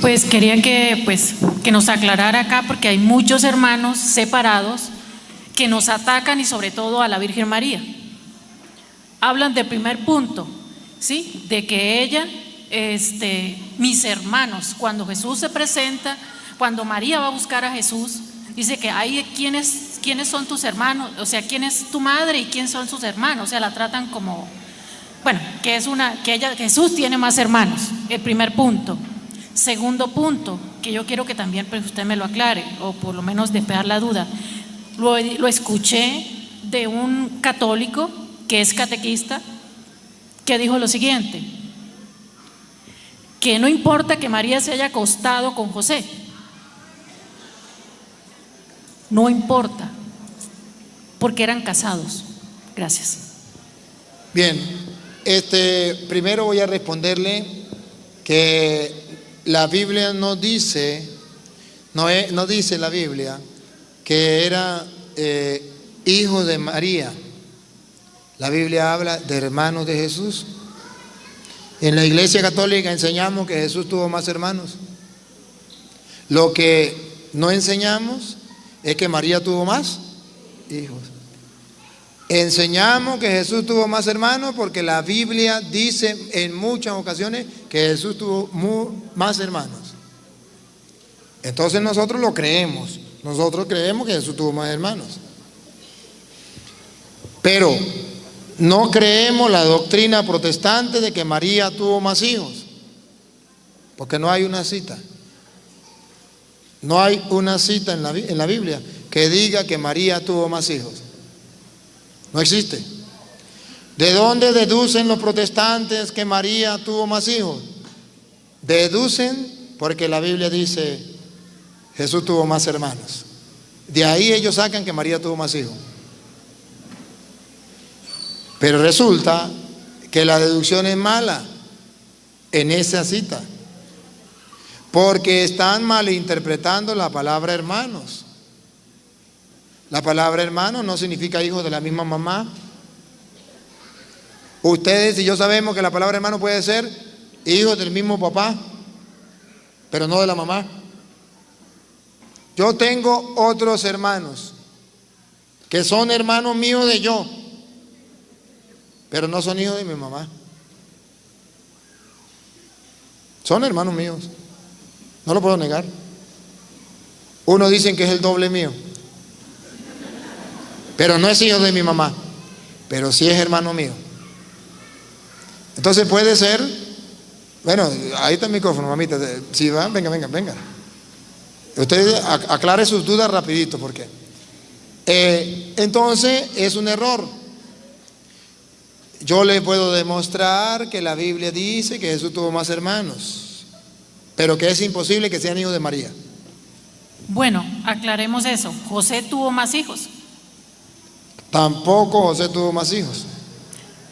Pues quería que nos aclarara acá, porque hay muchos hermanos separados que nos atacan, y sobre todo a la Virgen María. Hablan del primer punto, ¿sí? De que ella, mis hermanos, cuando Jesús se presenta, cuando María va a buscar a Jesús, dice que hay quiénes son tus hermanos, o sea, quién es tu madre y quién son sus hermanos, o sea, la tratan como, bueno, Jesús tiene más hermanos, el primer punto. Segundo punto, que yo quiero que también pues, usted me lo aclare, o por lo menos despejar la duda. Lo escuché de un católico que es catequista, que dijo lo siguiente: que no importa que María se haya acostado con José, no importa, porque eran casados. Gracias. Bien, primero voy a responderle que la Biblia no dice la Biblia que era hijo de María. La Biblia habla de hermanos de Jesús. En la Iglesia Católica enseñamos que Jesús tuvo más hermanos. Lo que no enseñamos es que María tuvo más hijos. Enseñamos que Jesús tuvo más hermanos porque la Biblia dice en muchas ocasiones que Jesús tuvo más hermanos. Entonces nosotros lo creemos. Nosotros creemos que Jesús tuvo más hermanos. Pero no creemos la doctrina protestante de que María tuvo más hijos, porque no hay una cita. No hay una cita en la Biblia que diga que María tuvo más hijos. No existe. ¿De dónde deducen los protestantes que María tuvo más hijos? Deducen porque la Biblia dice Jesús tuvo más hermanos. De ahí ellos sacan que María tuvo más hijos. Pero resulta que la deducción es mala en esa cita, porque están malinterpretando la palabra hermanos. La palabra hermano no significa hijos de la misma mamá. Ustedes y yo sabemos que la palabra hermano puede ser hijos del mismo papá, pero no de la mamá. Yo tengo otros hermanos que son hermanos míos de yo, pero no son hijos de mi mamá. Son hermanos míos, no lo puedo negar. Unos dicen que es el doble mío, pero no es hijo de mi mamá, pero sí es hermano mío. Entonces puede ser, bueno, ahí está el micrófono, mamita, si van, venga. Usted aclare sus dudas rapidito, porque entonces es un error. Yo le puedo demostrar que la Biblia dice que Jesús tuvo más hermanos, pero que es imposible que sean hijos de María. Bueno, aclaremos eso. José tuvo más hijos. Tampoco José tuvo más hijos.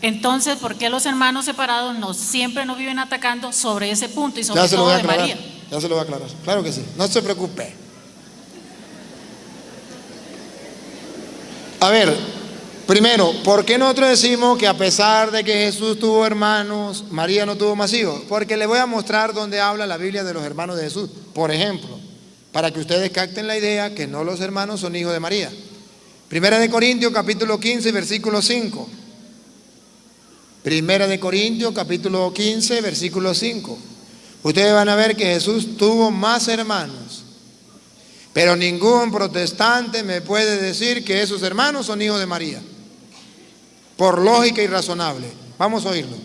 Entonces, ¿por qué los hermanos separados siempre nos viven atacando sobre ese punto y sobre todo de María? Ya se lo voy a aclarar, claro que sí, no se preocupe. A ver, primero, ¿por qué nosotros decimos que a pesar de que Jesús tuvo hermanos, María no tuvo más hijos? Porque le voy a mostrar dónde habla la Biblia de los hermanos de Jesús. Por ejemplo, para que ustedes capten la idea que no los hermanos son hijos de María. Primera de Corintios capítulo 15 versículo 5. Primera de Corintios capítulo 15 versículo 5. Ustedes van a ver que Jesús tuvo más hermanos, pero ningún protestante me puede decir que esos hermanos son hijos de María, por lógica y razonable. Vamos a oírlo.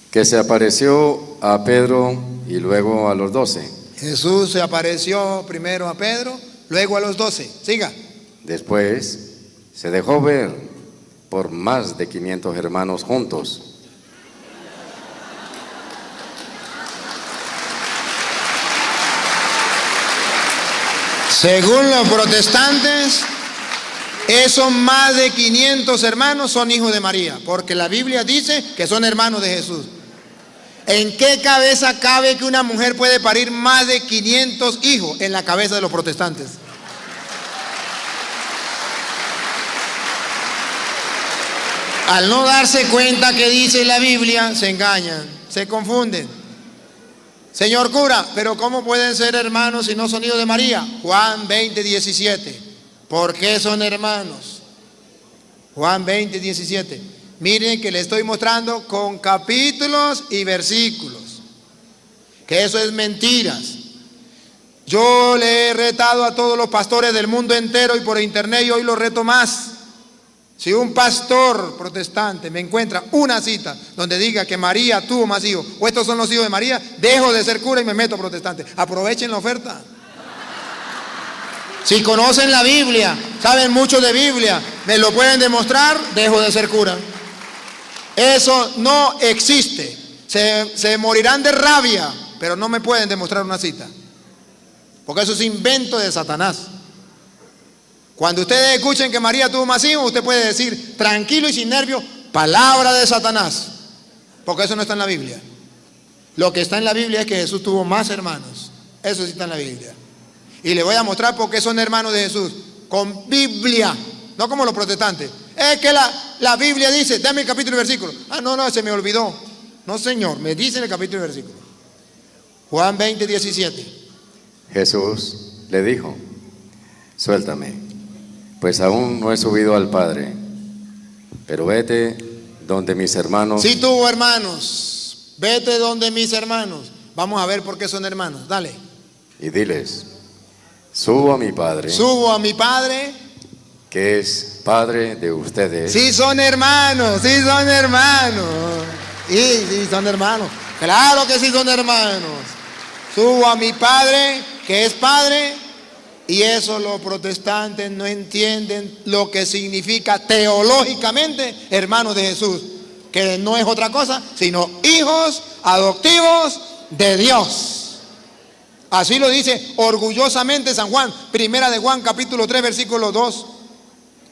Que se apareció a Pedro y luego a los 12. Jesús se apareció primero a Pedro, luego a los 12. Siga. Después se dejó ver por más de 500 hermanos juntos. Según los protestantes, esos más de 500 hermanos son hijos de María, porque la Biblia dice que son hermanos de Jesús. ¿En qué cabeza cabe que una mujer puede parir más de 500 hijos? En la cabeza de los protestantes. Al no darse cuenta que dice la Biblia, se se confunden. Señor cura, pero ¿cómo pueden ser hermanos si no son hijos de María? Juan 20, 17. ¿Por qué son hermanos? Juan 20, 17. Miren que le estoy mostrando con capítulos y versículos. Que eso es mentiras. Yo le he retado a todos los pastores del mundo entero y por internet y hoy lo reto más. Si un pastor protestante me encuentra una cita donde diga que María tuvo más hijos o estos son los hijos de María, dejo de ser cura y me meto protestante. Aprovechen la oferta. Si conocen la Biblia, saben mucho de Biblia, me lo pueden demostrar, dejo de ser cura. Eso no existe. Se morirán de rabia, pero no me pueden demostrar una cita. Porque eso es invento de Satanás. Cuando ustedes escuchen que María tuvo más hijos, usted puede decir, tranquilo y sin nervio, palabra de Satanás. Porque eso no está en la Biblia. Lo que está en la Biblia es que Jesús tuvo más hermanos. Eso sí está en la Biblia. Y le voy a mostrar por qué son hermanos de Jesús. Con Biblia, no como los protestantes. Es que la Biblia dice, dame el capítulo y versículo. Ah, no, se me olvidó. No, señor, me dice el capítulo y versículo. Juan 20, 17. Jesús le dijo, suéltame, pues aún no he subido al Padre, pero vete donde mis hermanos. Sí tuvo hermanos, vete donde mis hermanos. Vamos a ver por qué son hermanos, dale. Y diles, subo a mi Padre. Subo a mi Padre, que es Padre de ustedes. Sí son hermanos, sí son hermanos. Sí son hermanos. Claro que sí son hermanos. Subo a mi Padre, que es Padre. Y eso los protestantes no entienden lo que significa teológicamente hermanos de Jesús, que no es otra cosa sino hijos adoptivos de Dios. Así lo dice orgullosamente San Juan, primera de Juan capítulo 3 versículo 2.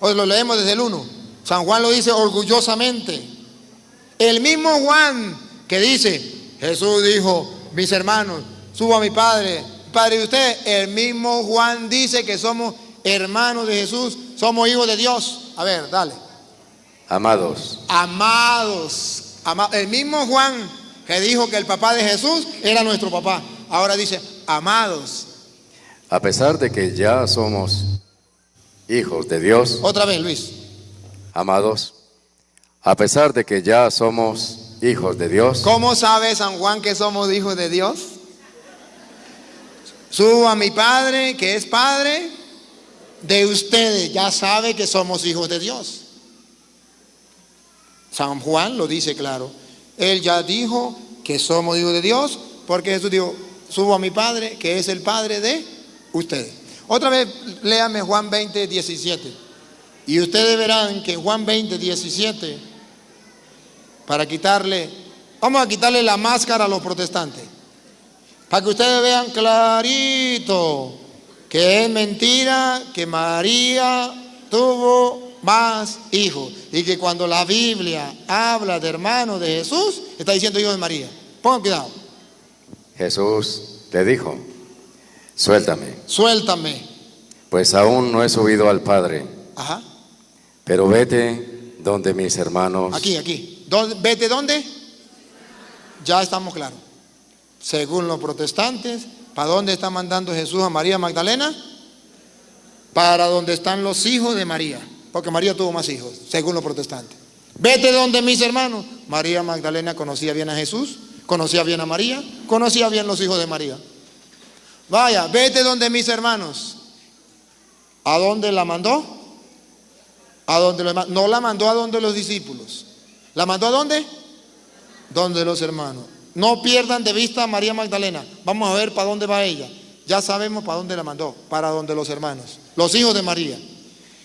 Hoy lo leemos desde el 1. San Juan lo dice orgullosamente. El mismo Juan que dice, Jesús dijo, mis hermanos, subo a mi Padre, Padre de ustedes. El mismo Juan dice que somos hermanos de Jesús, somos hijos de Dios. A ver, dale. Amados. Amados. El mismo Juan que dijo que el papá de Jesús era nuestro papá. Ahora dice, amados. A pesar de que ya somos hijos de Dios. Otra vez, Luis. Amados. A pesar de que ya somos hijos de Dios. ¿Cómo sabe San Juan que somos hijos de Dios? Subo a mi Padre, que es Padre de ustedes. Ya sabe que somos hijos de Dios. San Juan lo dice claro. Él ya dijo que somos hijos de Dios, porque Jesús dijo, subo a mi Padre, que es el Padre de ustedes. Otra vez, léame Juan 20, 17. Y ustedes verán que Juan 20, 17, para quitarle, vamos a quitarle la máscara a los protestantes. Para que ustedes vean clarito que es mentira que María tuvo más hijos. Y que cuando la Biblia habla de hermanos de Jesús, está diciendo hijos de María. Pongan cuidado. Jesús le dijo, suéltame. Suéltame. Pues aún no he subido al Padre. Ajá. Pero vete donde mis hermanos. Aquí. ¿Vete dónde? Ya estamos claros. Según los protestantes, ¿para dónde está mandando Jesús a María Magdalena? Para donde están los hijos de María, porque María tuvo más hijos, según los protestantes. Vete donde mis hermanos. María Magdalena conocía bien a Jesús, conocía bien a María, conocía bien los hijos de María. Vaya, vete donde mis hermanos. ¿A dónde la mandó? No la mandó a donde los discípulos. ¿La mandó a dónde? Donde los hermanos. No pierdan de vista a María Magdalena. Vamos a ver para dónde va ella. Ya sabemos para dónde la mandó. Para donde los hermanos, los hijos de María.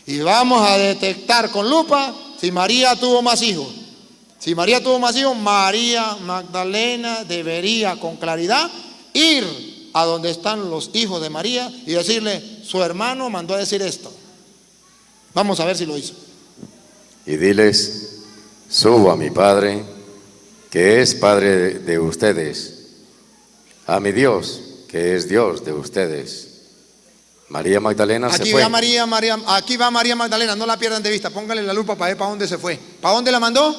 Y vamos a detectar con lupa si María tuvo más hijos. Si María tuvo más hijos, María Magdalena debería con claridad ir a donde están los hijos de María y decirle, su hermano mandó a decir esto. Vamos a ver si lo hizo. Y diles, subo a mi Padre, que es Padre de ustedes, a mi Dios, que es Dios de ustedes. María Magdalena se fue. Aquí va María Magdalena, no la pierdan de vista, póngale la lupa para ver para dónde se fue. ¿Para dónde la mandó?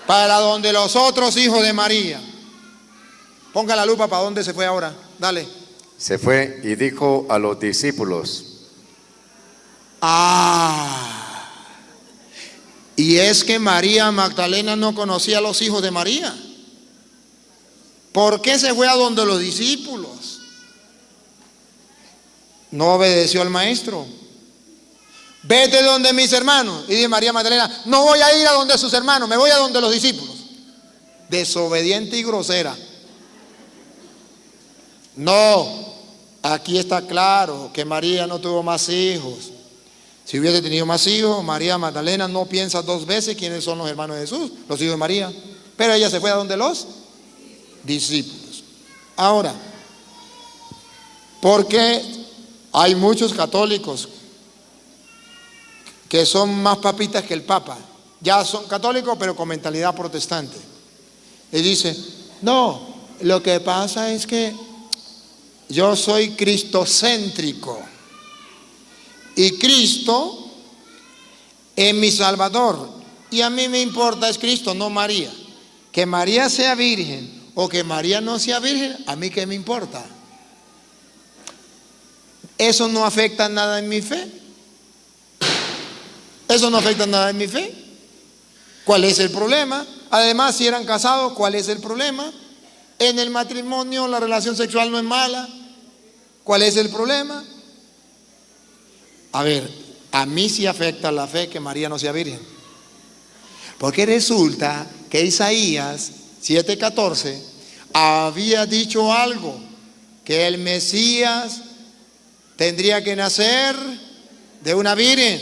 para donde los otros hijos de María. Ponga la lupa para dónde se fue ahora. Dale. Se fue y dijo a los discípulos. Y es que María Magdalena no conocía a los hijos de María. ¿Por qué se fue a donde los discípulos? No obedeció al maestro. Vete donde mis hermanos. Y dice María Magdalena, no voy a ir a donde sus hermanos, me voy a donde los discípulos. Desobediente y grosera. No, aquí está claro que María no tuvo más hijos. Si hubiese tenido más hijos, María Magdalena no piensa dos veces quiénes son los hermanos de Jesús, los hijos de María. Pero ella se fue a donde los discípulos. Ahora, porque hay muchos católicos que son más papitas que el Papa. Ya son católicos, pero con mentalidad protestante. Y dice, no, lo que pasa es que yo soy cristocéntrico. Y Cristo es mi Salvador. Y a mí me importa es Cristo, no María. Que María sea virgen o que María no sea virgen, a mí qué me importa. Eso no afecta nada en mi fe. Eso no afecta nada en mi fe. ¿Cuál es el problema? Además, si eran casados, ¿cuál es el problema? En el matrimonio la relación sexual no es mala. ¿Cuál es el problema? A ver, a mí sí afecta la fe que María no sea virgen. Porque resulta que Isaías 7:14 había dicho algo, que el Mesías tendría que nacer de una virgen,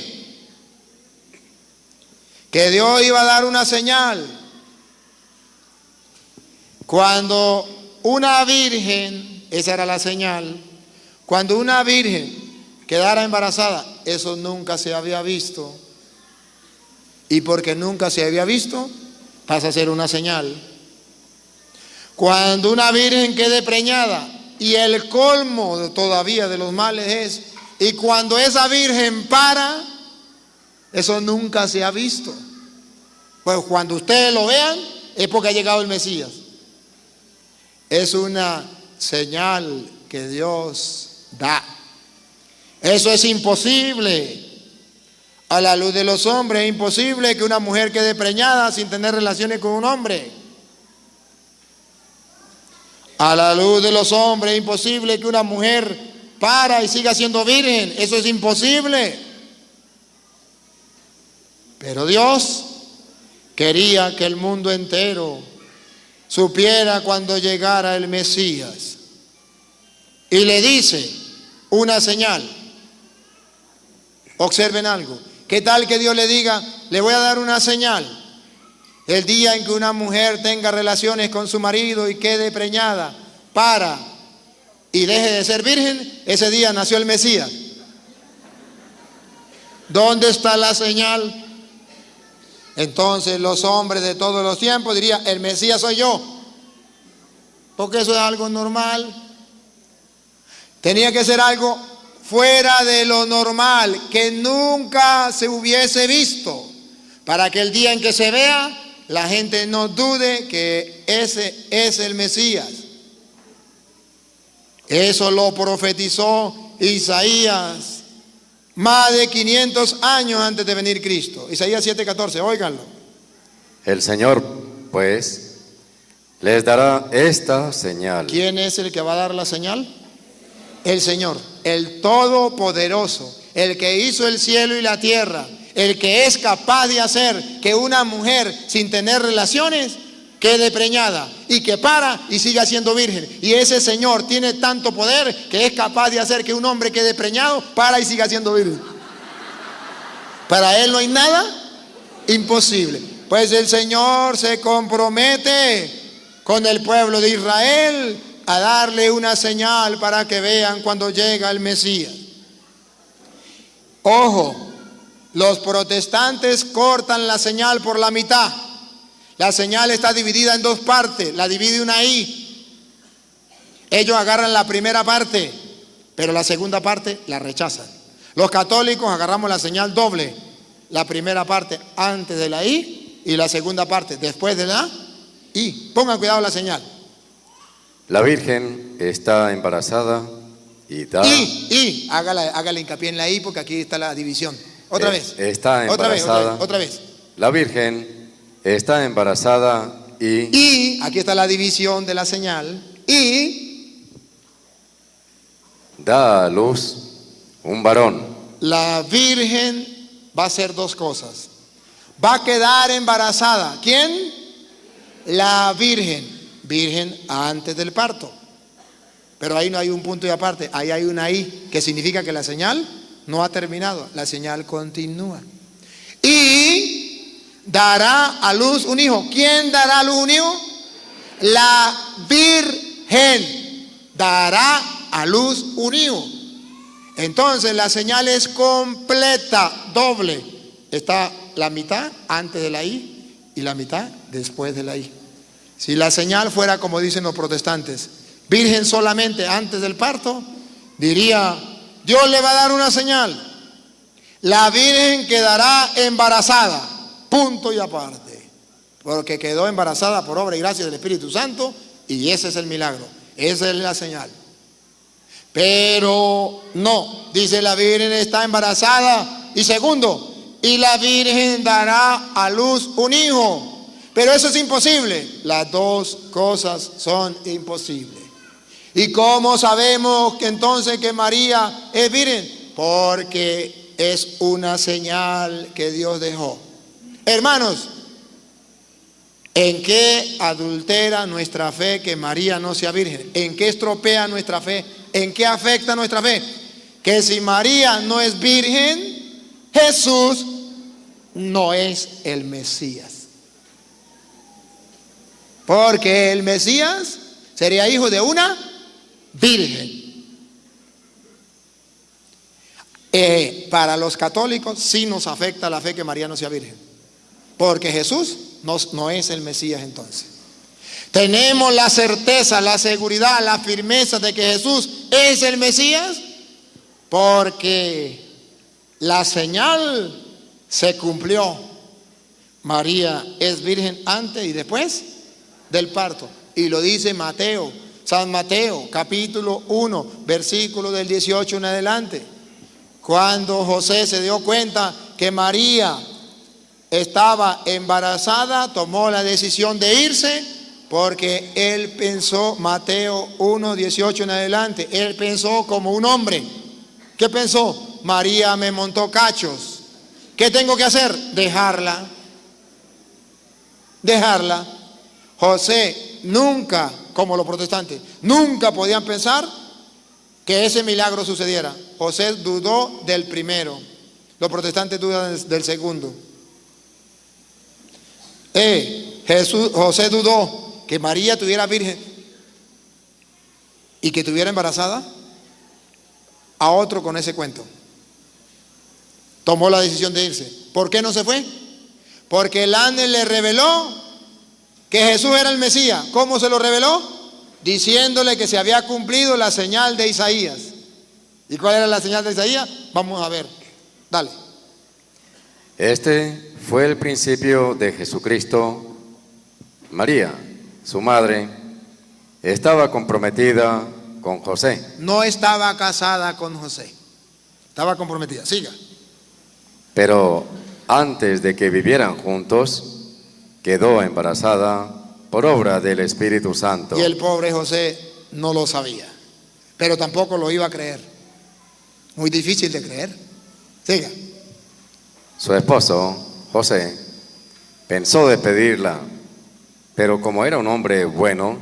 que Dios iba a dar una señal. Cuando una virgen, esa era la señal, cuando una virgen quedara embarazada, eso nunca se había visto. Y porque nunca se había visto, pasa a ser una señal. Cuando una virgen quede preñada, y el colmo todavía de los males es, y cuando esa virgen para, eso nunca se ha visto. Pues cuando ustedes lo vean, es porque ha llegado el Mesías. Es una señal que Dios da. Eso es imposible. A la luz de los hombres es imposible que una mujer quede preñada sin tener relaciones con un hombre. A la luz de los hombres es imposible que una mujer para y siga siendo virgen. Eso es imposible. Pero Dios quería que el mundo entero supiera cuando llegara el Mesías. Y le dice una señal. Observen algo. ¿Qué tal que Dios le diga, le voy a dar una señal? El día en que una mujer tenga relaciones con su marido y quede preñada, para y deje de ser virgen, ese día nació el Mesías. ¿Dónde está la señal? Entonces los hombres de todos los tiempos dirían, el Mesías soy yo. Porque eso es algo normal. Tenía que ser algo fuera de lo normal, que nunca se hubiese visto, para que el día en que se vea, la gente no dude que ese es el Mesías. Eso lo profetizó Isaías más de 500 años antes de venir Cristo. Isaías 7:14, óiganlo. El Señor, pues, les dará esta señal. ¿Quién es el que va a dar la señal? El Señor, el Todopoderoso, el que hizo el cielo y la tierra, el que es capaz de hacer que una mujer sin tener relaciones quede preñada y que para y siga siendo virgen. Y ese Señor tiene tanto poder que es capaz de hacer que un hombre quede preñado, para y siga siendo virgen. Para Él no hay nada imposible. Pues el Señor se compromete con el pueblo de Israel a darle una señal para que vean cuando llega el Mesías. Ojo, los protestantes cortan la señal por la mitad. La señal está dividida en dos partes, la divide una I. Ellos agarran la primera parte, pero la segunda parte la rechazan. Los católicos agarramos la señal doble, la primera parte antes de la I y la segunda parte, después de la y. Pongan cuidado la señal. La Virgen está embarazada y da... Y. Hágale hincapié en la I porque aquí está la división. Otra vez. Está embarazada. Otra vez. La Virgen está embarazada y aquí está la división de la señal. Y da a luz un varón. La Virgen va a hacer dos cosas. Va a quedar embarazada. ¿Quién? La Virgen. Virgen antes del parto. Pero ahí no hay un punto y aparte. Ahí hay una I, que significa que la señal no ha terminado. La señal continúa. Y dará a luz un hijo. ¿Quién dará a luz un hijo? La Virgen dará a luz un hijo. Entonces la señal es completa, doble. Está la mitad antes de la I y la mitad después de la I. Si la señal fuera como dicen los protestantes, virgen solamente antes del parto, diría, Dios le va a dar una señal. La Virgen quedará embarazada, punto y aparte, porque quedó embarazada por obra y gracia del Espíritu Santo, y ese es el milagro, esa es la señal. Pero no, dice la Virgen está embarazada, y segundo, y la Virgen dará a luz un hijo. Pero eso es imposible. Las dos cosas son imposibles. ¿Y cómo sabemos que entonces que María es virgen? Porque es una señal que Dios dejó. Hermanos, ¿en qué adultera nuestra fe que María no sea virgen? ¿En qué estropea nuestra fe? ¿En qué afecta nuestra fe? Que si María no es virgen, Jesús no es el Mesías. Porque el Mesías sería hijo de una virgen. Para los católicos sí nos afecta la fe que María no sea virgen. Porque Jesús no es el Mesías entonces. Tenemos la certeza, la seguridad, la firmeza de que Jesús es el Mesías porque la señal se cumplió. María es virgen antes y después del parto. Y lo dice Mateo, San Mateo, capítulo 1, versículo del 18 en adelante. Cuando José se dio cuenta que María estaba embarazada, tomó la decisión de irse porque él pensó, Mateo 1, 18 en adelante, él pensó como un hombre. ¿Qué pensó? María me montó cachos. ¿Qué tengo que hacer? Dejarla. José nunca, como los protestantes, nunca podían pensar que ese milagro sucediera. José dudó del primero, los protestantes dudan del segundo. José dudó que María tuviera virgen y que estuviera embarazada. A otro con ese cuento. Tomó la decisión de irse. ¿Por qué no se fue? Porque el ángel le reveló que Jesús era el Mesías. ¿Cómo se lo reveló? Diciéndole que se había cumplido la señal de Isaías. ¿Y cuál era la señal de Isaías? Vamos a ver. Dale. Este fue el principio de Jesucristo. María, su madre, estaba comprometida con José. No estaba casada con José. Estaba comprometida. Siga. Pero antes de que vivieran juntos, quedó embarazada por obra del Espíritu Santo. Y el pobre José no lo sabía, pero tampoco lo iba a creer. Muy difícil de creer. Siga. Su esposo, José, pensó despedirla, pero como era un hombre bueno,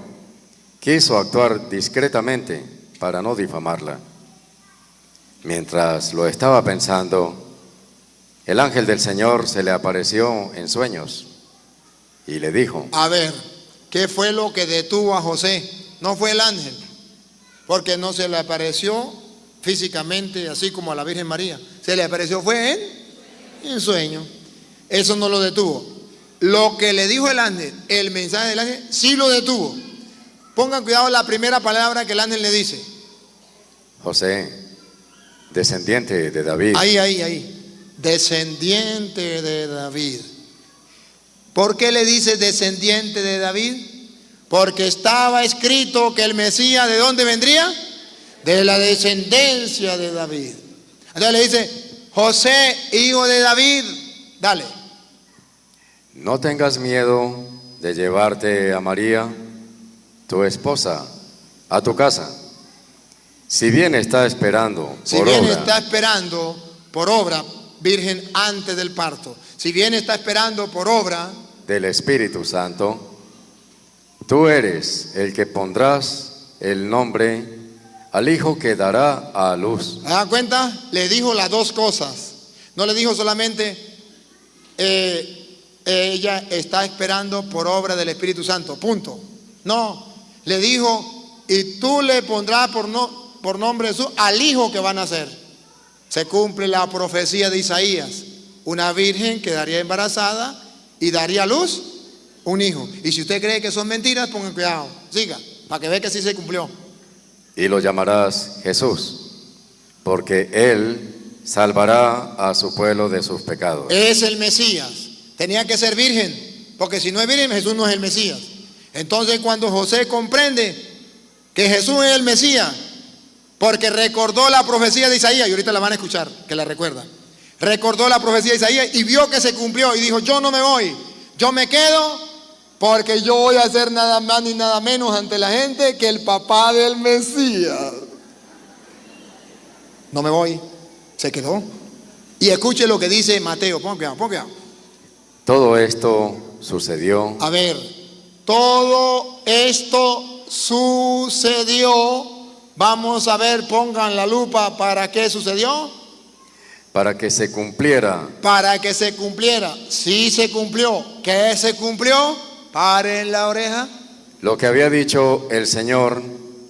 quiso actuar discretamente para no difamarla. Mientras lo estaba pensando, el ángel del Señor se le apareció en sueños y le dijo: a ver, ¿qué fue lo que detuvo a José? No fue el ángel, porque no se le apareció físicamente así como a la Virgen María. Se le apareció fue en sueño. Eso no lo detuvo. Lo que le dijo el ángel, el mensaje del ángel, sí lo detuvo. Pongan cuidado en la primera palabra que el ángel le dice. José, descendiente de David. Ahí. Descendiente de David. ¿Por qué le dice descendiente de David? Porque estaba escrito que el Mesías, ¿de dónde vendría? De la descendencia de David. Entonces le dice, José, hijo de David, dale. No tengas miedo de llevarte a María, tu esposa, a tu casa. Si bien está esperando por obra, virgen antes del parto, si bien está esperando por obra del Espíritu Santo, tú eres el que pondrás el nombre al hijo que dará a luz. ¿Se dan cuenta? Le dijo las dos cosas. No le dijo solamente ella está esperando por obra del Espíritu Santo, punto. No, le dijo, y tú le pondrás por nombre de Jesús al hijo que van a nacer. Se cumple la profecía de Isaías. Una virgen quedaría embarazada y daría a luz un hijo. Y si usted cree que son mentiras, pongan cuidado, siga, para que vea que sí se cumplió. Y lo llamarás Jesús, porque Él salvará a su pueblo de sus pecados. Es el Mesías. Tenía que ser virgen, porque si no es virgen, Jesús no es el Mesías. Entonces cuando José comprende que Jesús es el Mesías, porque recordó la profecía de Isaías, y ahorita la van a escuchar, que la recuerda. Recordó la profecía de Isaías y vio que se cumplió y dijo, yo no me voy, yo me quedo porque yo voy a ser nada más ni nada menos ante la gente que el papá del Mesías. No me voy, se quedó. Y escuche lo que dice Mateo, pon cuidado. Todo esto sucedió. A ver, todo esto sucedió. Vamos a ver, pongan la lupa, ¿para qué sucedió? Para que se cumpliera. Para que se cumpliera. Sí se cumplió. ¿Qué se cumplió? Paren la oreja. Lo que había dicho el Señor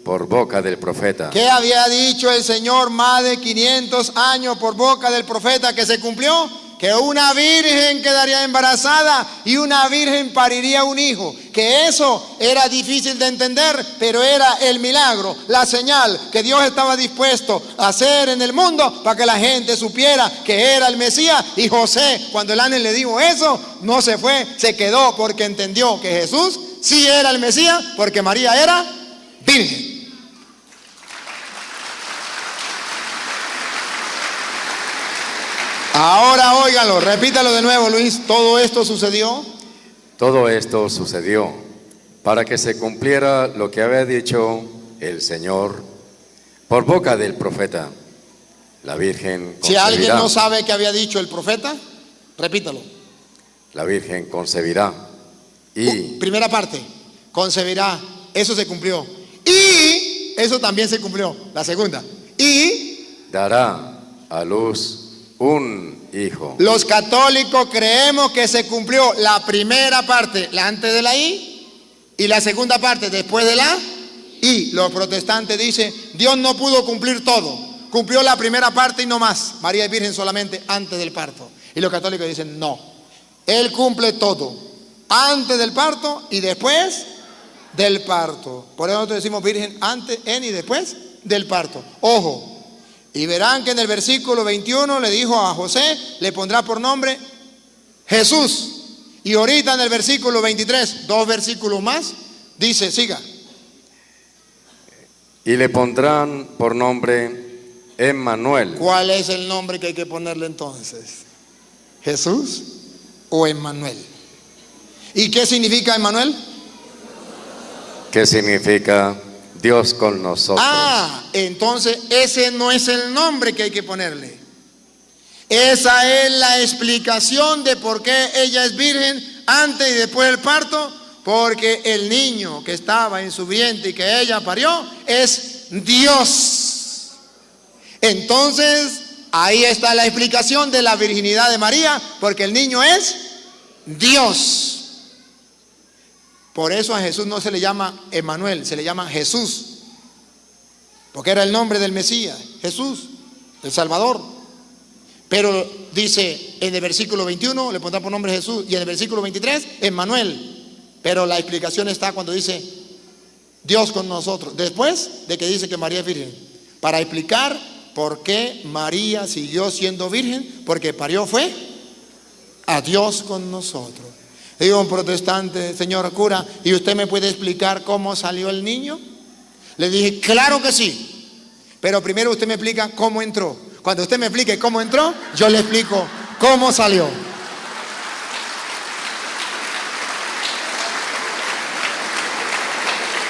por boca del profeta. ¿Qué había dicho el Señor más de 500 años por boca del profeta que se cumplió? Que una virgen quedaría embarazada y una virgen pariría un hijo. Que eso era difícil de entender, pero era el milagro, la señal que Dios estaba dispuesto a hacer en el mundo para que la gente supiera que era el Mesías. Y José, cuando el ángel le dijo eso, no se fue, se quedó porque entendió que Jesús sí era el Mesías, porque María era virgen. Ahora óiganlo, repítalo de nuevo, Luis. ¿Todo esto sucedió? Todo esto sucedió para que se cumpliera lo que había dicho el Señor por boca del profeta. La Virgen concebirá. Si alguien no sabe qué había dicho el profeta, repítalo. La Virgen concebirá y... Primera parte, concebirá, eso se cumplió. Y eso también se cumplió, la segunda. Y... dará a luz un hijo. Los católicos creemos que se cumplió la primera parte, la antes de la I, y la segunda parte después de la I. Los protestantes dicen, Dios no pudo cumplir todo, cumplió la primera parte y no más. María es virgen solamente antes del parto. Y los católicos dicen, no, Él cumple todo, antes del parto y después del parto. Por eso nosotros decimos virgen antes, en y después del parto. Ojo. Y verán que en el versículo 21 le dijo a José, le pondrá por nombre Jesús. Y ahorita en el versículo 23, 2 versículos más, dice, siga. Y le pondrán por nombre Emmanuel. ¿Cuál es el nombre que hay que ponerle entonces? ¿Jesús o Emmanuel? ¿Y qué significa Emmanuel? ¿Qué significa Dios con nosotros? Ah, entonces ese no es el nombre que hay que ponerle. Esa es la explicación de por qué ella es virgen antes y después del parto, porque el niño que estaba en su vientre y que ella parió es Dios. Entonces, ahí está la explicación de la virginidad de María, porque el niño es Dios. Por eso a Jesús no se le llama Emmanuel, se le llama Jesús, porque era el nombre del Mesías, Jesús, el Salvador. Pero dice en el versículo 21, le pondrá por nombre Jesús, y en el versículo 23, Emmanuel. Pero la explicación está cuando dice Dios con nosotros, después de que dice que María es virgen, para explicar por qué María siguió siendo virgen, porque parió fue a Dios con nosotros. Digo, un protestante, señor cura, ¿y usted me puede explicar cómo salió el niño? Le dije, claro que sí, pero primero usted me explica cómo entró. Cuando usted me explique cómo entró, yo le explico cómo salió.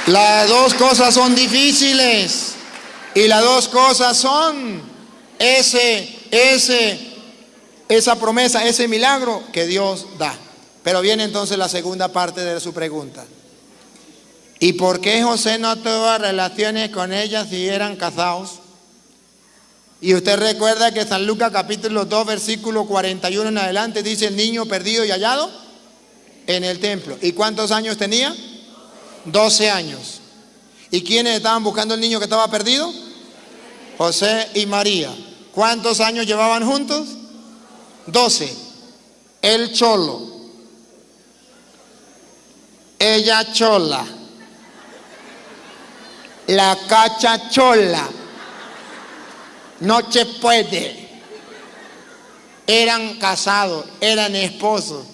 Las dos cosas son difíciles y las dos cosas son esa promesa, ese milagro que Dios da. Pero viene entonces la segunda parte de su pregunta. ¿Y por qué José no tuvo relaciones con ella si eran casados? Y usted recuerda que San Lucas capítulo 2 versículo 41 en adelante dice: el niño perdido y hallado en el templo. ¿Y cuántos años tenía? 12 años. ¿Y quiénes estaban buscando el niño que estaba perdido? José y María. ¿Cuántos años llevaban juntos? 12. El cholo, ella chola, la cacha chola, no se puede. Eran casados, eran esposos.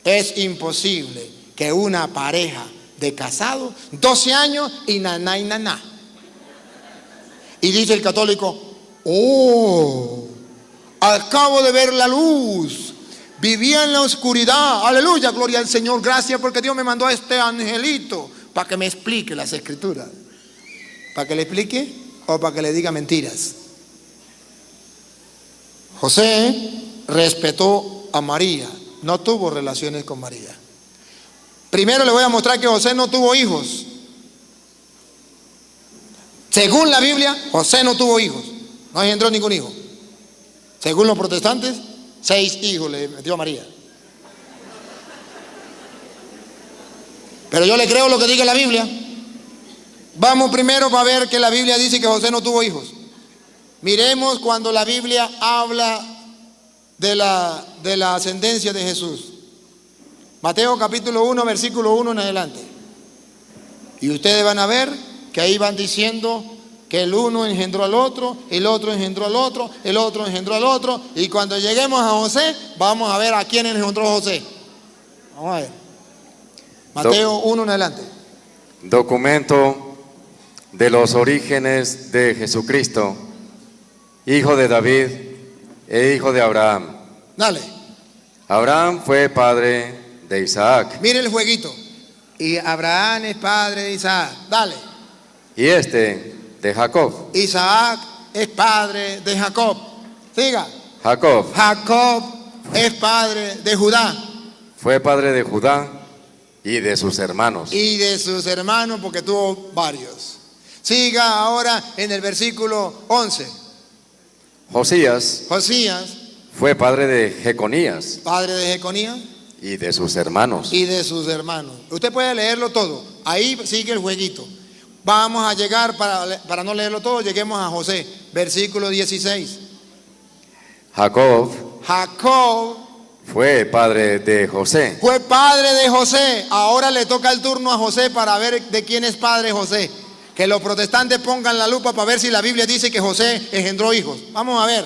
Es imposible que una pareja de casados, 12 años y naná y naná. Y dice el católico: oh, acabo de ver la luz, vivía en la oscuridad, aleluya, gloria al Señor, gracias porque Dios me mandó a este angelito para que me explique las escrituras. ¿Para que le explique o para que le diga mentiras? José respetó a María, no tuvo relaciones con María. Primero le voy a mostrar que José no tuvo hijos. Según la Biblia, José no tuvo hijos, no engendró ningún hijo. Según los protestantes, 6 hijos le metió a María. Pero yo le creo lo que diga la Biblia. Vamos primero para ver que la Biblia dice que José no tuvo hijos. Miremos cuando la Biblia habla de la ascendencia de Jesús. Mateo capítulo 1, versículo 1 en adelante. Y ustedes van a ver que ahí van diciendo que el uno engendró al otro, el otro engendró al otro, el otro engendró al otro. Y cuando lleguemos a José, vamos a ver a quién engendró José. Vamos a ver. Mateo 1 en adelante. Documento de los orígenes de Jesucristo, hijo de David e hijo de Abraham. Dale. Abraham fue padre de Isaac. Mire el jueguito. Y Abraham es padre de Isaac. Dale. Y este de Jacob. Isaac es padre de Jacob. Siga. Jacob Jacob es padre de Judá. fue padre de Judá y de sus hermanos. Y de sus hermanos, porque tuvo varios. Siga ahora en el versículo 11. Josías Josías, fue padre de Jeconías padre de Jeconías y de sus hermanos. y de sus hermanos. Usted puede leerlo todo. Ahí sigue el jueguito. Vamos a llegar, para no leerlo todo, lleguemos a José, versículo 16. Jacob Jacob fue padre de José. fue padre de José. Ahora le toca el turno a José para ver de quién es padre José. Que los protestantes pongan la lupa para ver si la Biblia dice que José engendró hijos. Vamos a ver,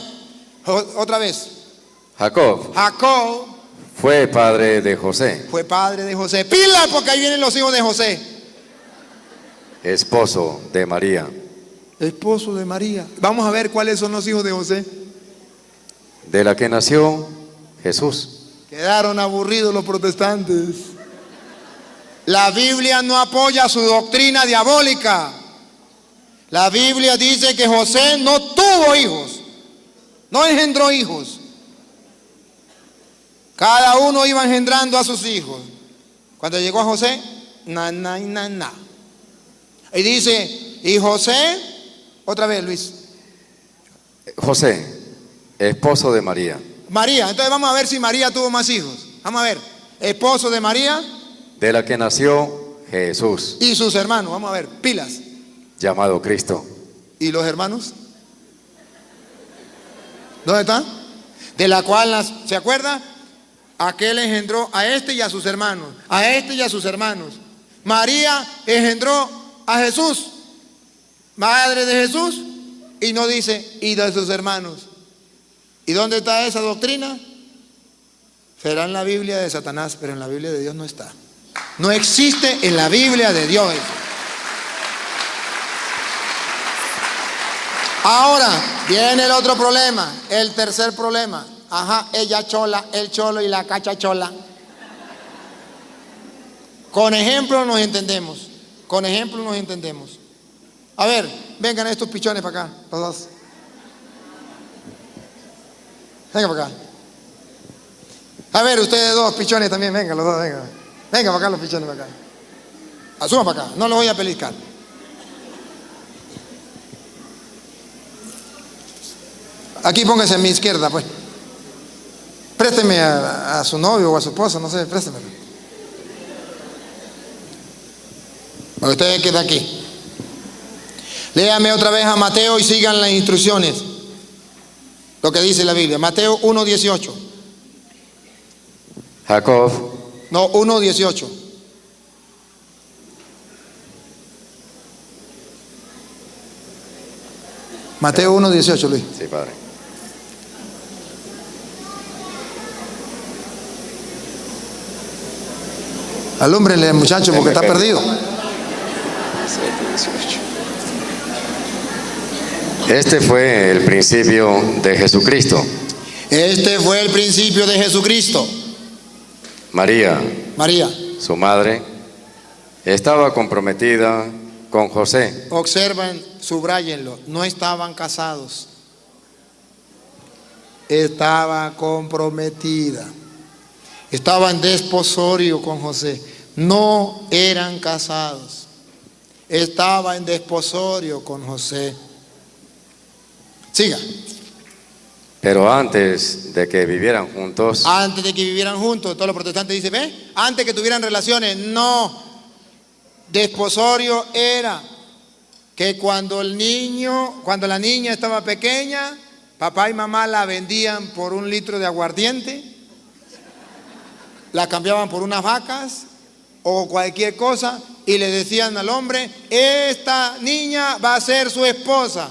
otra vez. Jacob Jacob fue padre de José, fue padre de José. Pila, porque ahí vienen los hijos de José. esposo de María, Esposo de María. Vamos a ver cuáles son los hijos de José. de la que nació Jesús. Quedaron aburridos los protestantes. La Biblia no apoya su doctrina diabólica. La Biblia dice que José no tuvo hijos, no engendró hijos. Cada uno iba engendrando a sus hijos. Cuando llegó a José, na. Y dice, y José, otra vez Luis. José, esposo de María, María, entonces vamos a ver si María tuvo más hijos. Vamos a ver, esposo de María de la que nació Jesús, y sus hermanos. Vamos a ver, pilas. llamado Cristo. ¿Y los hermanos? ¿Dónde están? De la cual, ¿se acuerda? Aquel engendró a este y a sus hermanos, a este y a sus hermanos. María engendró a Jesús, madre de Jesús, y no dice, y de sus hermanos. ¿Y dónde está esa doctrina? Será en la Biblia de Satanás, pero en la Biblia de Dios no está. No existe en la Biblia de Dios. Ahora, viene el otro problema, el tercer problema. Ajá, ella chola, el cholo y la cacha chola. Con ejemplo nos entendemos. Con ejemplo nos entendemos. A ver, vengan estos pichones para acá, los dos. Venga para acá. A ver, ustedes dos pichones también, vengan los dos, vengan. Venga para acá los pichones para acá. Suban para acá, no los voy a pellizcar. Aquí pónganse a mi izquierda, pues. Présteme a su novio o a su esposa, no sé, préstemelo. Usted queda aquí. Léame otra vez a Mateo y sigan las instrucciones. Lo que dice la Biblia. Mateo 1:18. Jacob, No, 1:18. Mateo 1:18, Luis. sí, padre. Alúmbrenle al muchacho porque está perdido. Este fue el principio de Jesucristo. Este fue el principio de Jesucristo. María, María, su madre, estaba comprometida con José. observan, subráyenlo, no estaban casados. Estaba comprometida. Estaba en desposorio con José. No eran casados. Estaba en desposorio con José. Siga. Pero antes de que vivieran juntos, Antes de que vivieran juntos, todos los protestantes dicen, ¿ve? Antes que tuvieran relaciones, no. Desposorio era que cuando la niña estaba pequeña, papá y mamá la vendían por 1 litro de aguardiente, la cambiaban por unas vacas o cualquier cosa y le decían al hombre, esta niña va a ser su esposa.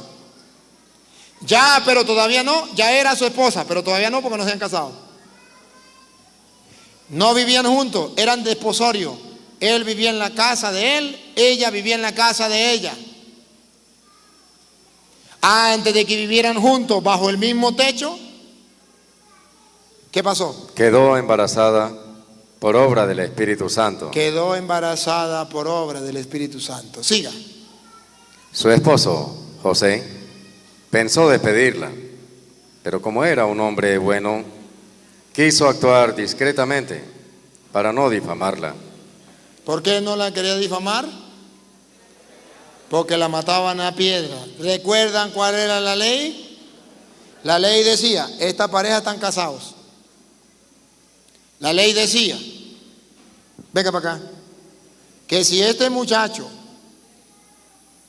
Ya, pero todavía no, ya era su esposa, pero todavía no porque no se habían casado. No vivían juntos, eran desposorio. Él vivía en la casa de él, ella vivía en la casa de ella. Antes de que vivieran juntos bajo el mismo techo, ¿qué pasó? quedó embarazada por obra del Espíritu Santo. Quedó embarazada por obra del Espíritu Santo. Siga. Su esposo, José, pensó despedirla, pero como era un hombre bueno, quiso actuar discretamente para no difamarla. ¿Por qué no la quería difamar? Porque la mataban a piedra. ¿Recuerdan cuál era la ley? La ley decía, esta pareja están casados. La ley decía, venga para acá, que si este muchacho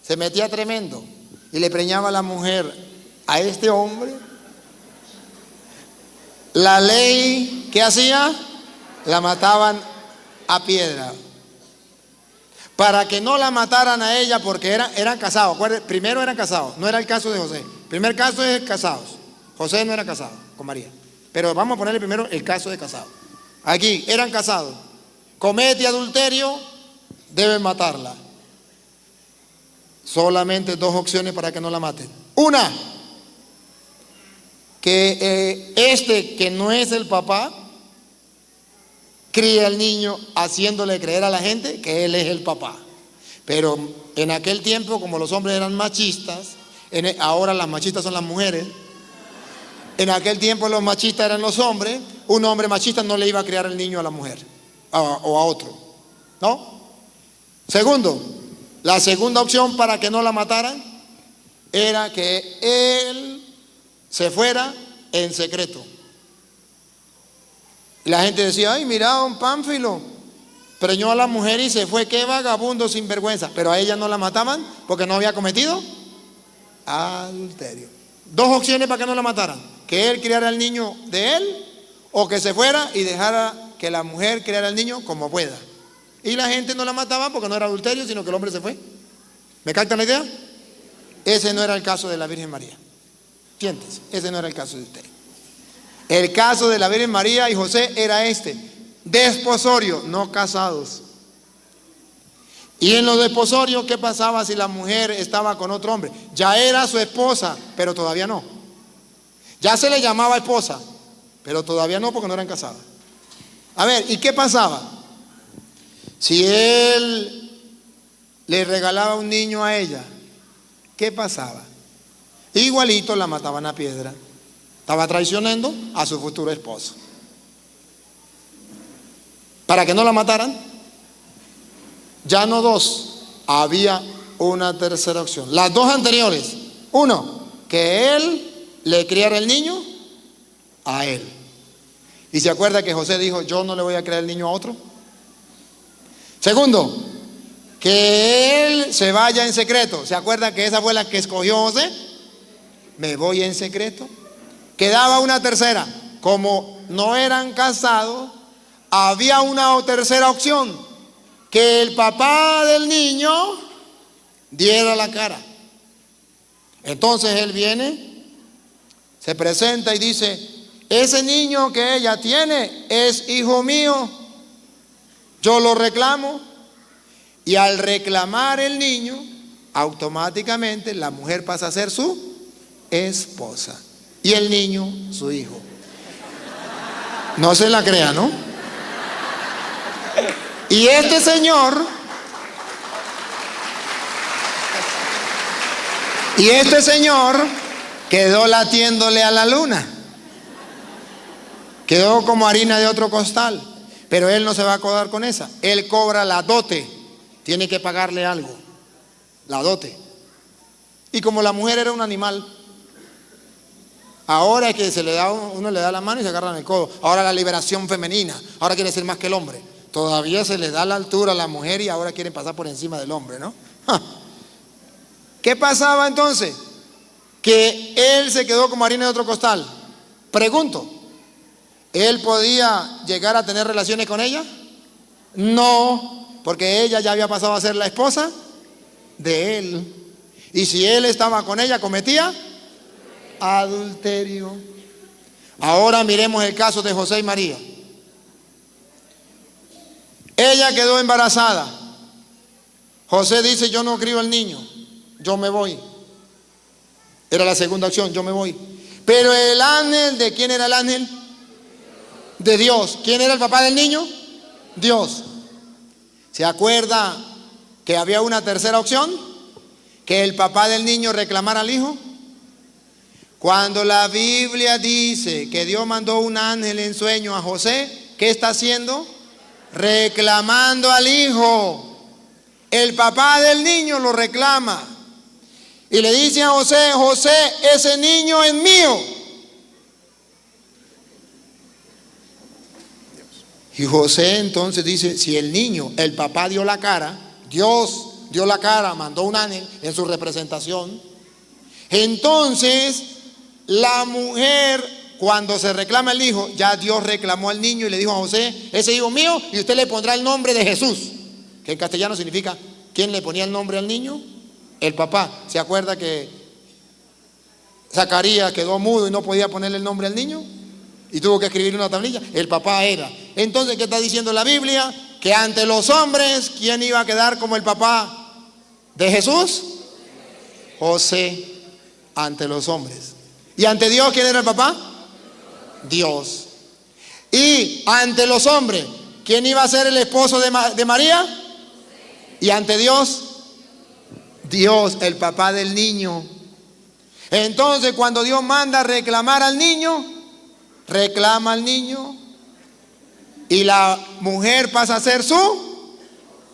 se metía tremendo y le preñaba a la mujer a este hombre, la ley, ¿qué hacía? La mataban a piedra. Para que no la mataran a ella porque eran casados. Acuérdense, primero eran casados, no era el caso de José. El primer caso es casados. José no era casado con María. Pero vamos a ponerle primero el caso de casados. Aquí, eran casados. Comete adulterio, deben matarla. Solamente 2 opciones para que no la maten. Una, que este que no es el papá cría al niño haciéndole creer a la gente que él es el papá. Pero en aquel tiempo, como los hombres eran machistas, ahora las machistas son las mujeres, en aquel tiempo los machistas eran los hombres, un hombre machista no le iba a criar el niño a la mujer o a otro, ¿no? Segundo, la segunda opción para que no la mataran era que él se fuera en secreto. Y la gente decía, ay, mira, don Pánfilo, preñó a la mujer y se fue, qué vagabundo sin vergüenza. Pero a ella no la mataban porque no había cometido adulterio. 2 opciones para que no la mataran: que él criara al niño de él, o que se fuera y dejara que la mujer criara al niño como pueda. Y la gente no la mataba porque no era adulterio, sino que el hombre se fue. ¿Me captan la idea? Ese no era el caso de la Virgen María. Siéntese, ese no era el caso de usted. El caso de la Virgen María y José era este: desposorio, no casados. Y en los desposorios, ¿qué pasaba si la mujer estaba con otro hombre? Ya era su esposa, pero todavía no. Ya se le llamaba esposa, pero todavía no, porque no eran casadas. A ver, ¿y qué pasaba? Si él le regalaba un niño a ella, ¿qué pasaba? Igualito la mataban a piedra. Estaba traicionando a su futuro esposo. Para que no la mataran, ya no dos, había una tercera opción. Las dos anteriores: uno, que él le criara el niño a él. Y se acuerda que José dijo: yo no le voy a criar el niño a otro. Segundo, que él se vaya en secreto. ¿Se acuerda que esa fue la que escogió José? Me voy en secreto. Quedaba una tercera. Como no eran casados, había una tercera opción: que el papá del niño diera la cara. Entonces él viene, se presenta y dice: ese niño que ella tiene es hijo mío, yo lo reclamo. Y al reclamar el niño, automáticamente la mujer pasa a ser su esposa y el niño su hijo. No se la crea, ¿no? Y este señor quedó latiéndole a la luna. Quedó como harina de otro costal. Pero él no se va a acordar con esa. Él cobra la dote. Tiene que pagarle algo. La dote. Y como la mujer era un animal, ahora es que uno le da la mano y se agarran el codo. Ahora la liberación femenina. Ahora quiere ser más que el hombre. Todavía se le da la altura a la mujer y ahora quieren pasar por encima del hombre, ¿no? ¿Qué pasaba entonces? Que él se quedó como harina de otro costal. Pregunto, ¿él podía llegar a tener relaciones con ella? No, porque ella ya había pasado a ser la esposa de él. Y si él estaba con ella, cometía adulterio. Ahora miremos el caso de José y María. Ella quedó embarazada. José dice: yo no crío al niño, yo me voy. Era la segunda opción: yo me voy. Pero el ángel, ¿de quién era el ángel? De Dios. ¿Quién era el papá del niño? Dios. ¿Se acuerda que había una tercera opción? Que el papá del niño reclamara al hijo. Cuando la Biblia dice que Dios mandó un ángel en sueño a José, ¿qué está haciendo? Reclamando al hijo. El papá del niño lo reclama y le dice a José: José, ese niño es mío. Y José entonces dice: si el niño, el papá dio la cara, Dios dio la cara, mandó un ángel en su representación, entonces la mujer, cuando se reclama el hijo, ya Dios reclamó al niño y le dijo a José: ese hijo mío, y usted le pondrá el nombre de Jesús, que en castellano significa, ¿quién le ponía el nombre al niño? El papá. ¿Se acuerda que Zacarías quedó mudo y no podía ponerle el nombre al niño? Y tuvo que escribir una tablilla. El papá era. Entonces, ¿qué está diciendo la Biblia? Que ante los hombres, ¿quién iba a quedar como el papá de Jesús? José, ante los hombres. ¿Y ante Dios quién era el papá? Dios. Y ante los hombres, ¿quién iba a ser el esposo de María? Y ante Dios, Dios, el papá del niño. Entonces, cuando Dios manda a reclamar al niño, reclama al niño y la mujer pasa a ser su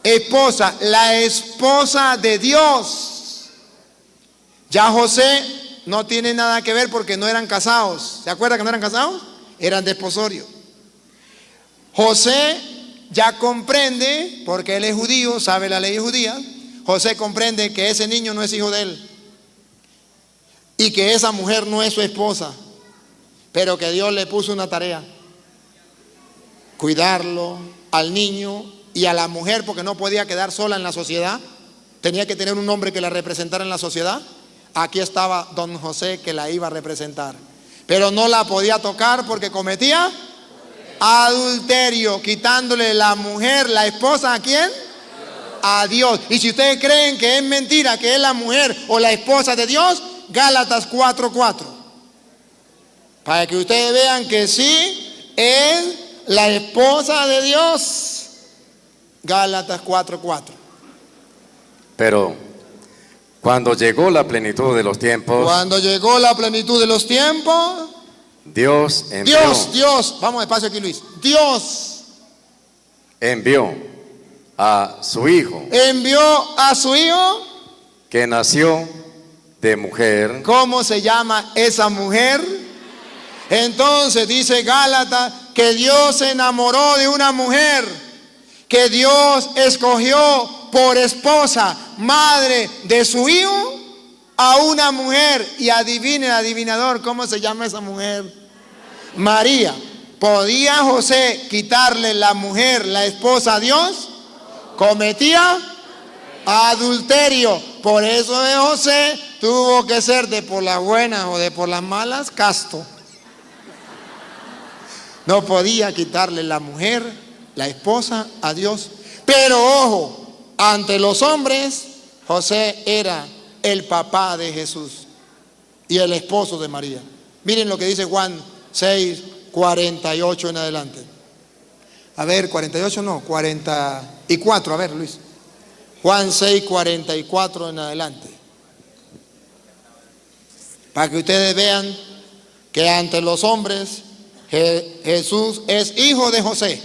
esposa, la esposa de Dios. Ya José no tiene nada que ver porque no eran casados. ¿Se acuerda que no eran casados? Eran desposorios. José ya comprende, porque él es judío, sabe la ley judía. José comprende que ese niño no es hijo de él y que esa mujer no es su esposa, pero que Dios le puso una tarea: cuidarlo al niño y a la mujer, porque no podía quedar sola en la sociedad, tenía que tener un hombre que la representara en la sociedad. Aquí estaba don José, que la iba a representar. pero no la podía tocar porque cometía adulterio, quitándole la mujer, la esposa, ¿a quién? A Dios. Y si ustedes creen que es mentira, que es la mujer o la esposa de Dios, Gálatas 4:4. Para que ustedes vean que sí es la esposa de Dios. Gálatas 4:4. Pero cuando llegó la plenitud de los tiempos, Cuando llegó la plenitud de los tiempos, Dios envió, vamos despacio aquí, Luis. Dios envió a su Hijo, envió a su Hijo. que nació de mujer, ¿Cómo se llama esa mujer? Entonces dice Gálatas que Dios se enamoró de una mujer, que Dios escogió por esposa, madre de su Hijo, a una mujer. Y adivine el adivinador, ¿cómo se llama esa mujer? María. ¿Podía José quitarle la mujer, la esposa a Dios? Cometía adulterio. Por eso de José tuvo que ser de por las buenas o de por las malas casto. No podía quitarle la mujer, la esposa a Dios. Pero ojo, ante los hombres, José era el papá de Jesús y el esposo de María. Miren lo que dice Juan 6:48 en adelante. A ver, 48 no, 44, a ver, Luis. Juan 6:44 en adelante. Para que ustedes vean que ante los hombres Jesús es hijo de José,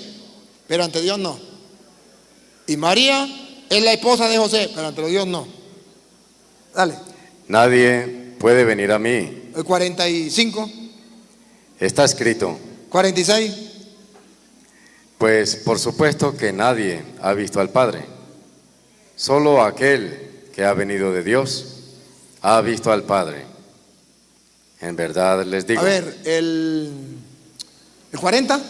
pero ante Dios no. Y María es la esposa de José, pero ante Dios no. Dale. nadie puede venir a mí. El 45, Está escrito, 46. pues por supuesto que nadie ha visto al Padre. Solo aquel que ha venido de Dios ha visto al Padre. En verdad les digo. A ver, el 40.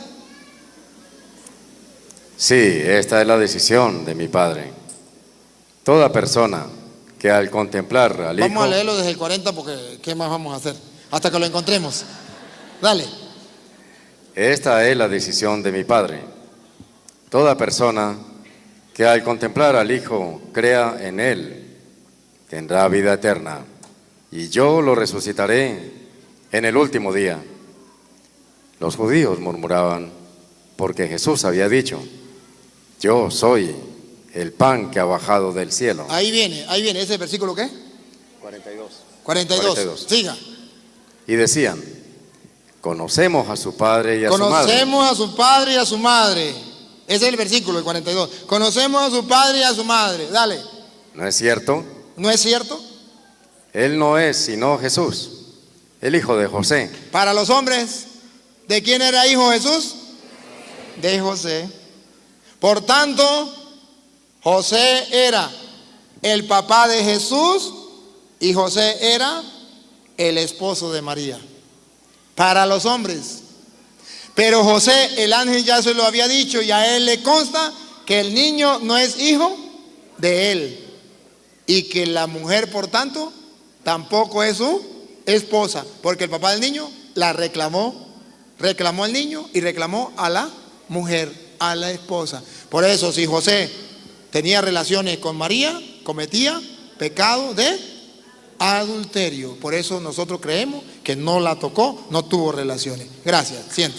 Sí, esta es la decisión de mi Padre. Toda persona que al contemplar al Hijo... Vamos a leerlo desde el 40 porque ¿qué más vamos a hacer? Hasta que lo encontremos. Dale. Esta es la decisión de mi Padre. Toda persona que al contemplar al Hijo crea en Él, tendrá vida eterna, y yo lo resucitaré en el último día. Los judíos murmuraban porque Jesús había dicho, yo soy el pan que ha bajado del cielo. Ahí viene, ¿ese versículo qué? 42. 42. Siga. Y decían, conocemos a su padre y a su madre. Conocemos a su padre y a su madre. Ese es el versículo, el 42. Conocemos a su padre y a su madre. Dale. ¿No es cierto? ¿No es cierto? Él no es sino Jesús, el hijo de José. Para los hombres, ¿de quién era hijo Jesús? De José. Por tanto, José era el papá de Jesús y José era el esposo de María. Para los hombres. Pero José, el ángel ya se lo había dicho y a él le consta que el niño no es hijo de él y que la mujer, por tanto, tampoco es su esposa, porque el papá del niño la reclamó al niño y reclamó a la mujer, a la esposa. Por eso, si José tenía relaciones con María, cometía pecado de adulterio. Por eso nosotros creemos que no la tocó, no tuvo relaciones. Gracias, siente.